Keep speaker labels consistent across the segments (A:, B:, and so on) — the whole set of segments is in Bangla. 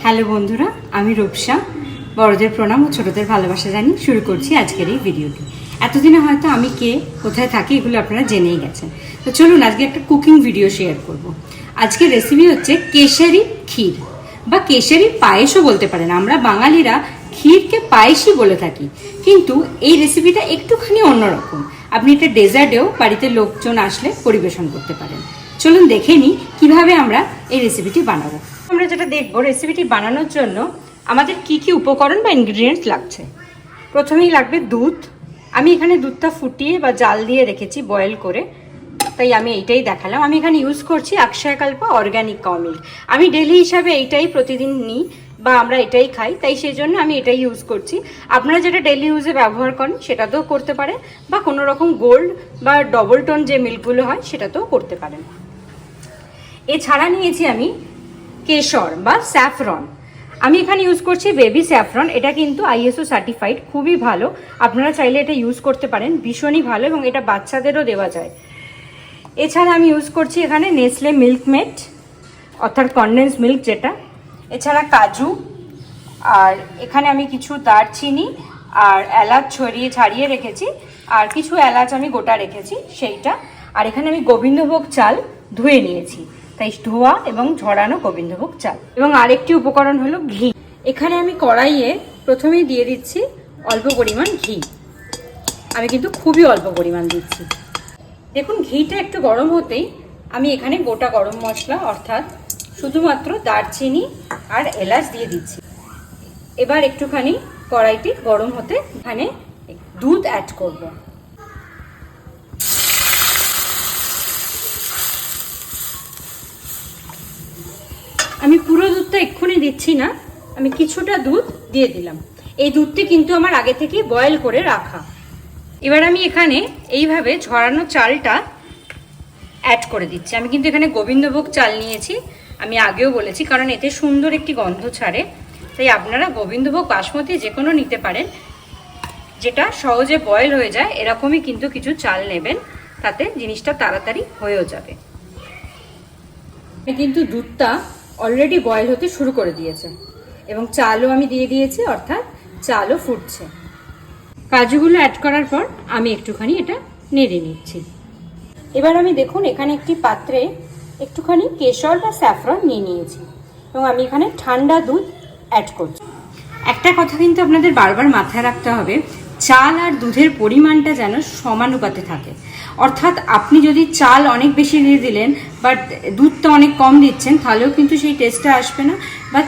A: হ্যালো বন্ধুরা, আমি রূপসা। বড়দের প্রণাম ও ছোটদের ভালোবাসা জানি শুরু করছি আজকের এই ভিডিওটি। এতদিনে হয়তো আমি কে, কোথায় থাকি এগুলো আপনারা জেনেই গেছেন। তো চলুন আজকে একটা কুকিং ভিডিও শেয়ার করব। আজকের রেসিপি হচ্ছে কেশরি ক্ষীর বা কেশরি পায়েসও বলতে পারেন। আমরা বাঙালিরা ক্ষীরকে পায়েসই বলে থাকি, কিন্তু এই রেসিপিটা একটুখানি অন্যরকম। আপনি এটা ডেজার্টেও বাড়িতে লোকজন আসলে পরিবেশন করতে পারেন। চলুন দেখে নিই কীভাবে আমরা এই রেসিপিটি বানাবো। আমরা যেটা দেখবো, রেসিপিটি বানানোর জন্য আমাদের কি কি উপকরণ বা ইনগ্রিডিয়েন্টস লাগছে। প্রথমেই লাগবে দুধ। আমি এখানে দুধটা ফুটিয়ে বা জাল দিয়ে রেখেছি বয়েল করে, তাই আমি এইটাই দেখালাম। আমি এখানে ইউজ করছি অক্ষয়কল্প অর্গানিক কাউ মিল্ক। আমি ডেলি হিসাবে এইটাই প্রতিদিন নিই বা আমরা এটাই খাই, তাই সেই জন্য আমি এটাই ইউজ করছি। আপনারা যেটা ডেলি ইউজে ব্যবহার করেন সেটাতেও করতে পারেন, বা কোনো রকম গোল্ড বা ডবল টোন যে মিল্কগুলো হয় সেটাতেও করতে পারেন। এছাড়া নিয়েছি আমি কেশর বা স্যাফরন। আমি এখানে ইউজ করছি বেবি স্যাফরন। এটা কিন্তু ISO সার্টিফাইড, খুবই ভালো। আপনারা চাইলে এটা ইউজ করতে পারেন, ভীষণই ভালো, এবং এটা বাচ্চাদেরও দেওয়া যায়। এছাড়া আমি ইউজ করছি এখানে নেসলে মিল্কমেড অর্থাৎ কনডেন্স মিল্ক যেটা। এছাড়া কাজু, আর এখানে আমি কিছু দারচিনি আর এলাচ ছাড়িয়ে রেখেছি, আর কিছু এলাচ আমি গোটা রেখেছি সেইটা। আর এখানে আমি গোবিন্দভোগ চাল ধুয়ে নিয়েছি, তাই ধোয়া এবং ঝরানো গোবিন্দভোগ চাল। এবং আরেকটি উপকরণ হলো ঘি। এখানে আমি কড়াইয়ে প্রথমেই দিয়ে দিচ্ছি অল্প পরিমাণ ঘি। আমি কিন্তু খুবই অল্প পরিমাণ দিচ্ছি। দেখুন, ঘিটা একটু গরম হতেই আমি এখানে গোটা গরম মশলা অর্থাৎ শুধুমাত্র দারচিনি আর এলাচ দিয়ে দিচ্ছি। এবার একটুখানি কড়াইটি গরম হতে এখানে দুধ অ্যাড করব। আমি পুরো দুধটা এক্ষুনি দিচ্ছি না, আমি কিছুটা দুধ দিয়ে দিলাম। এই দুধটি কিন্তু আমার আগে থেকে বয়েল করে রাখা। এবার আমি এখানে এইভাবে ঝরানো চালটা অ্যাড করে দিচ্ছি। আমি কিন্তু এখানে গোবিন্দভোগ চাল নিয়েছি, আমি আগেও বলেছি, কারণ এতে সুন্দর একটি গন্ধ ছাড়ে। তাই আপনারা গোবিন্দভোগ বাসমতি যে কোনো নিতে পারেন, যেটা সহজে বয়েল হয়ে যায় এরকমই কিন্তু কিছু চাল নেবেন, তাতে জিনিসটা তাড়াতাড়ি হয়েও যাবে। কিন্তু দুধটা অলরেডি বয়েল হতে শুরু করে দিয়েছে এবং চালও আমি দিয়ে দিয়েছি, অর্থাৎ চালও ফুটছে। কাজুগুলো অ্যাড করার পর আমি একটুখানি এটা নেড়ে নিচ্ছি। এবার আমি দেখুন এখানে একটি পাত্রে একটুখানি কেশর বা স্যাফরন নিয়ে নিয়েছি এবং আমি এখানে ঠান্ডা দুধ অ্যাড করছি। একটা কথা কিন্তু আপনাদের বারবার মাথায় রাখতে হবে, চাল আর দুধের পরিমাণটা যেন সমানুপাতে থাকে। অর্থাৎ আপনি যদি চাল অনেক বেশি দিয়ে দিলেন বাট দুধটা অনেক কম দিচ্ছেন, তাহলেও কিন্তু সেই টেস্টটা আসবে না। বা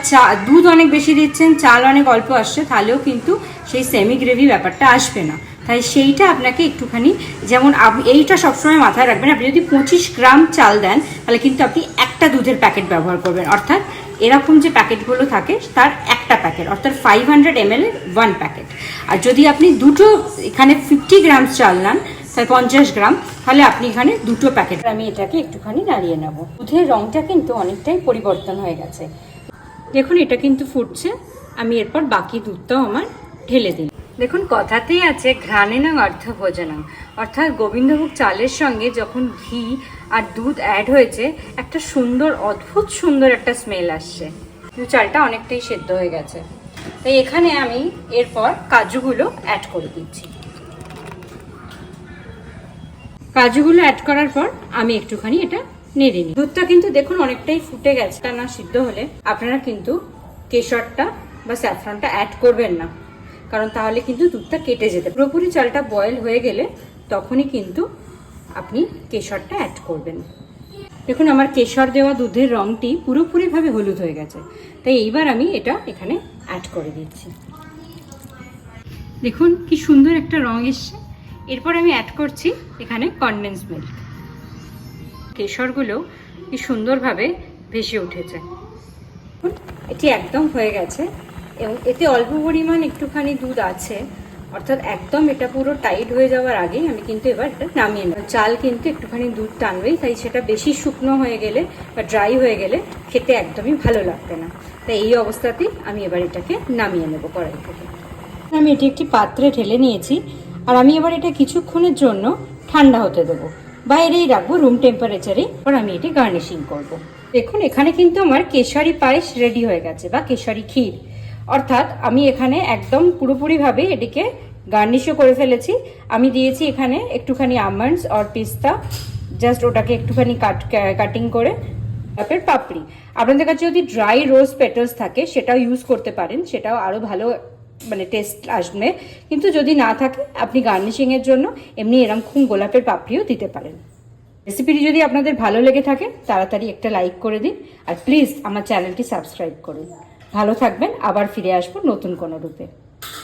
A: দুধ অনেক বেশি দিচ্ছেন, চাল অনেক অল্প আসছে, তাহলেও কিন্তু সেই সেমি গ্রেভি ব্যাপারটা আসবে না। তাই সেইটা আপনাকে একটুখানি, যেমন এইটা সবসময় মাথায় রাখবেন, আপনি যদি 25 গ্রাম চাল দেন তাহলে কিন্তু আপনি একটা দুধের প্যাকেট ব্যবহার করবেন। অর্থাৎ এরকম যে প্যাকেটগুলো থাকে তার একটা প্যাকেট, অর্থাৎ 500 ml এর 1 প্যাকেট। আর যদি আপনি দুটো এখানে 50 গ্রাম চাল নেন, তাহলে 50 গ্রাম, তাহলে আপনি এখানে দুটো প্যাকেট। আমি এটাকে একটুখানি নাড়িয়ে নেব। দুধের রঙটা কিন্তু অনেকটাই পরিবর্তন হয়ে গেছে। দেখুন এটা কিন্তু ফুটছে। আমি এরপর বাকি দুধটাও আমার ঢেলে দিই। দেখুন কথাতেই আছে ঘ্রাণেনং অর্থ ভোজনং, অর্থাৎ গোবিন্দভোগ চালের সঙ্গে যখন ঘি আর দুধ অ্যাড হয়েছে একটা সুন্দর, অদ্ভুত সুন্দর একটা স্মেল আসছে। চালটা অনেকটাই সেদ্ধ হয়ে গেছে, তাই এখানে আমি এরপর কাজুগুলো অ্যাড করে দিচ্ছি। কাজুগুলো অ্যাড করার পর আমি একটুখানি এটা নেড়ে নিই। দুধটা কিন্তু দেখুন অনেকটাই ফুটে গেছে। তা না সিদ্ধ হলে আপনারা কিন্তু কেশরটা বা স্যাফরনটা অ্যাড করবেন না, কারণ তাহলে কিন্তু দুধটা কেটে যেতে। পুরোপুরি চালটা বয়েল হয়ে গেলে তখনই কিন্তু আপনি কেশরটা অ্যাড করবেন। দেখুন আমার কেশর দেওয়া দুধের রঙটি পুরোপুরিভাবে হলুদ হয়ে গেছে, তাই এইবার আমি এটা এখানে অ্যাড করে দিচ্ছি। দেখুন কি সুন্দর একটা রং এসছে। এরপর আমি অ্যাড করছি এখানে কনডেন্স মিল্ক। কেশরগুলো কি সুন্দরভাবে ভেসে উঠেছে। এটি একদম হয়ে গেছে এবং এতে অল্প পরিমাণ একটুখানি দুধ আছে, অর্থাৎ একদম এটা পুরো টাইট হয়ে যাওয়ার আগেই আমি কিন্তু এবার এটা নামিয়ে নেব। চাল কিন্তু একটুখানি দুধ টানবেই, তাই সেটা বেশি শুকনো হয়ে গেলে বা ড্রাই হয়ে গেলে খেতে একদমই ভালো লাগবে না। তাই এই অবস্থাতেই আমি এবার এটাকে নামিয়ে নেব কড়াই থেকে। আমি এটি একটি পাত্রে ঢেলে নিয়েছি, আর আমি এবার এটা কিছুক্ষণের জন্য ঠান্ডা হতে দেবো, বাইরেই রাখবো রুম টেম্পারেচারে। এবার আমি এটি গার্নিশিং করব। দেখুন এখানে কিন্তু আমার কেশরি পায়েস রেডি হয়ে গেছে বা কেশরি ক্ষীর, অর্থাৎ আমি এখানে একদম পুরোপুরিভাবে এটিকে গার্নিশও করে ফেলেছি। আমি দিয়েছি এখানে একটুখানি আমন্ডস আর পিস্তা, জাস্ট ওটাকে একটুখানি কাটিং করে। তারপর পাপড়ি, আপনাদের কাছে যদি ড্রাই রোজ পেটালস থাকে সেটাও ইউজ করতে পারেন, সেটাও আরও ভালো মানে টেস্ট আসবে। কিন্তু যদি না থাকে আপনি গার্নিশিংয়ের জন্য এমনি এরকম গোলাপের পাপড়িও দিতে পারেন। রেসিপিটি যদি আপনাদের ভালো লেগে থাকে তাড়াতাড়ি একটা লাইক করে দিন, আর প্লিজ আমার চ্যানেলটি সাবস্ক্রাইব করুন। ভালো থাকবেন, আবার ফিরে আসবো নতুন কোনো রূপে।